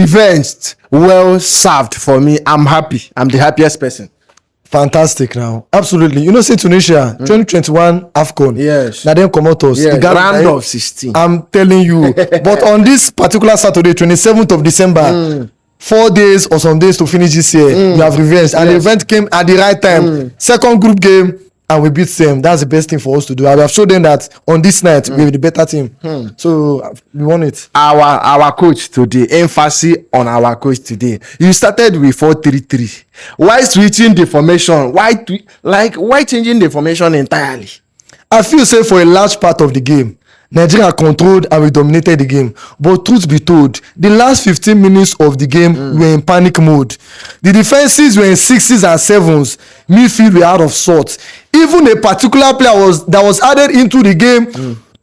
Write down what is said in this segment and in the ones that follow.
Revenged, well served for me. I'm happy. I'm the happiest person. Fantastic now. Absolutely. You know, say Tunisia, 2021 AFCON. Yes. Now then come out us. Yes. Round of 16. I'm telling you. But on this particular Saturday, 27th of December, 4 days or some days to finish this year, we have revenge. And the event came at the right time. Second group game, and we beat them. That's the best thing for us to do. I have showed them that on this night we're the better team. So we won it. Our coach today, emphasis on our coach today. You started with 4-3-3. Why switching the formation? Why changing the formation entirely? I feel say for a large part of the game, Nigeria controlled and we dominated the game. But truth be told, the last 15 minutes of the game we were in panic mode. The defenses were in 6s and 7s. Midfield were out of sorts. Even a particular player that was added into the game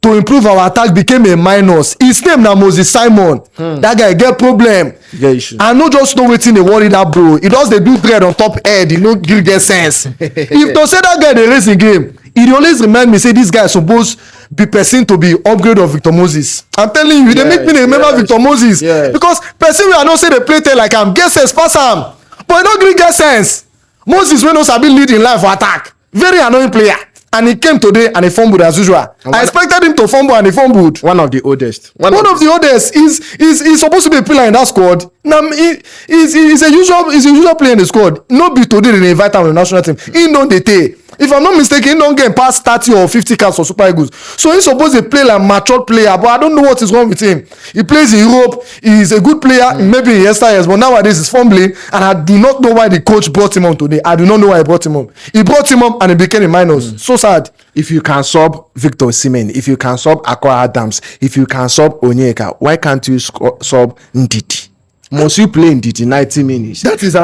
to improve our attack became a minus. His name now Moses Simon. That guy get problem. Yeah, issue. I no just know wetin dey worry that bro. He does dey do dread on top head. He no give get sense. If to say that guy dey race the game, he dey always remind me say this guy suppose be person to be upgrade of Victor Moses. I'm telling you, they make me remember Victor Moses. Because person wey I know say dey play tell like am get sense pass am, but he no gree get sense. Moses wey no sabi lead in life for attack, very annoying player. And he came today and he fumbled as usual. I expected him to fumble and he fumbled. One of the oldest. One of the oldest. He's supposed to be a player in that squad. Now he's a usual player in the squad. No be today they invite him on the national team. He don't dey. If I'm not mistaken, he don't get past 30 or 50 caps for Super Eagles. So he's supposed to play like a mature player, but I don't know what is wrong with him. He plays in Europe. He's a good player, maybe in yesteryears, but nowadays he's fumbling, and I do not know why the coach brought him on today. I do not know why he brought him on. He brought him up and he became a minus. So sad. If you can sub Victor Osimhen, if you can sub Akwa Adams, if you can sub Onyeka, why can't you sub Ndidi? Must you play Ndidi 90 minutes? That is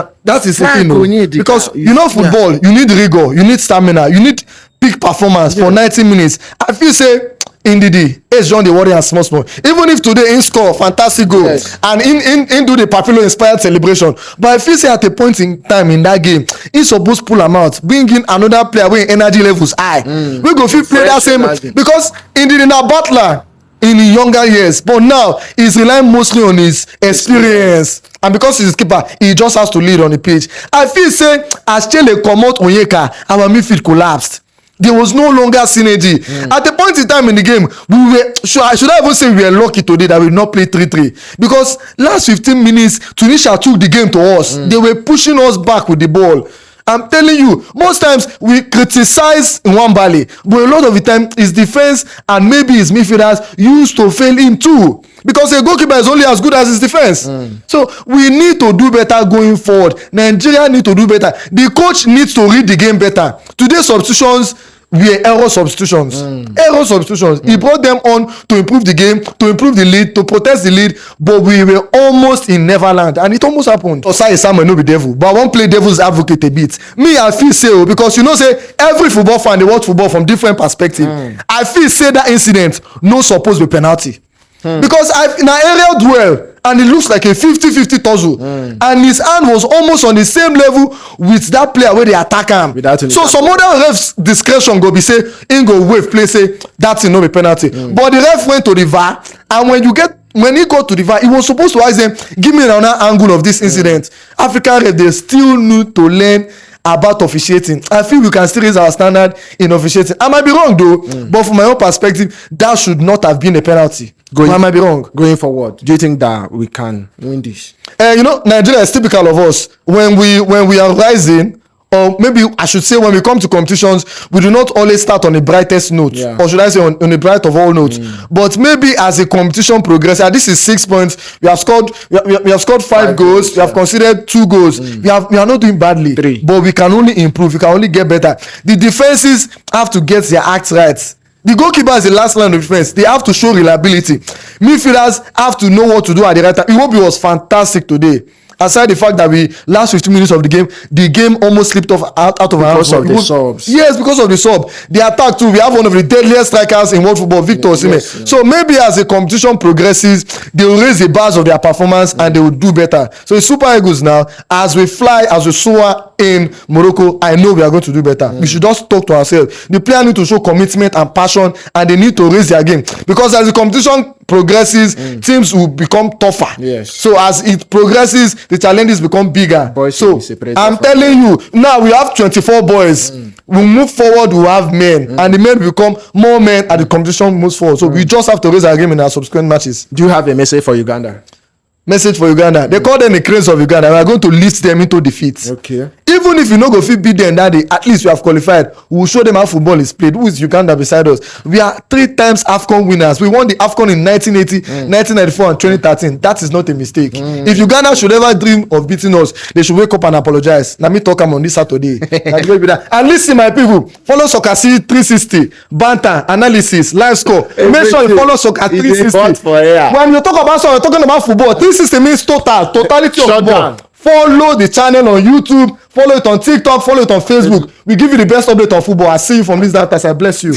a thing, no? Because you know football, you need rigor, you need stamina, you need peak performance for 90 minutes. I feel say Ndidi is John the Warrior and small. Even if today he score fantastic goal and in do the Papilo inspired celebration, but I feel say at a point in time in that game, he supposed to pull him out, bring in another player with energy levels high. We go fit play that same because Ndidi na battler in the younger years, but now he's relying mostly on his experience, and because he's keeper, he just has to lead on the pitch. I feel say as Chele comot Onyeka, our midfield collapsed. There was no longer synergy. At the point in time in the game, we were should I even say we were lucky today that we did not play 3-3, because last 15 minutes Tunisia took the game to us. They were pushing us back with the ball. I'm telling you, most times we criticize Nwabali, but a lot of the time his defense and maybe his midfielders used to fail him too, because a goalkeeper is only as good as his defense. So we need to do better going forward. Nigeria need to do better. The coach needs to read the game better. Today's substitutions were error substitutions. He brought them on to improve the game, to improve the lead, to protect the lead, but we were almost in Neverland, and it almost happened. Osai Samuel no be devil, but I won't play devil's advocate a bit. Me, I feel say, because you know say every football fan dey watch football from different perspective. I feel say that incident no suppose be penalty. Because in an aerial duel, and it looks like a 50-50 tussle, and his hand was almost on the same level with that player where they attack him. So some other refs discretion go be say in go wave play say that thing no be penalty, but the ref went to the VAR, and when he got to the VAR, he was supposed to ask them, give me another angle of this incident. African ref, they still need to learn about officiating. I feel we can still raise our standard in officiating. I might be wrong though, but from my own perspective, that should not have been a penalty. I might be wrong. Going forward, do you think that we can win this? Nigeria is typical of us. When we are rising, or maybe I should say when we come to competitions, we do not always start on the brightest note, or should I say on the bright of all notes. But maybe as a competition progresses, this is 6 points. We have scored 5 goals. We have conceded 2 goals. We are not doing badly, 3. But we can only improve. We can only get better. The defenses have to get their acts right. The goalkeeper is the last line of defense. They have to show reliability. Midfielders have to know what to do at the right time. Iwobi was fantastic today. Aside the fact that we last 15 minutes of the game almost slipped out of our hands. Because of the subs. Yes, because of the sub. The attack too. We have one of the deadliest strikers in world football, Victor Osimhen. So maybe as the competition progresses, they will raise the bars of their performance and they will do better. So it's Super Eagles now. As we fly, as we soar in Morocco, I know we are going to do better. We should just talk to ourselves. The player need to show commitment and passion, and they need to raise their game. Because as the competition progresses, teams will become tougher. Yes. So as it progresses, the challenges become bigger. Boys so will be separated I'm from telling you, now we have 24 boys. We move forward, we have men, and the men become more men, and the competition moves forward. So we just have to raise our game in our subsequent matches. Do you have a message for Uganda? Message for Uganda. They call them the cranes of Uganda. We are going to list them into defeat. Okay. Even if you no go fit beat them that day, at least we have qualified. We will show them how football is played. Who is Uganda beside us? We are 3 times AFCON winners. We won the AFCON in 1980, 1994, and 2013. That is not a mistake. If Uganda should ever dream of beating us, they should wake up and apologize. Let me talk on this Saturday. And listen, my people, follow Soccer 360, banter, analysis, live score. Make sure you follow Soccer 360. When you talk about soccer, you're talking about football. 360 means totality of football. Follow the channel on YouTube, follow it on TikTok, follow it on Facebook. We give you the best update on football. I see you from this data. I bless you.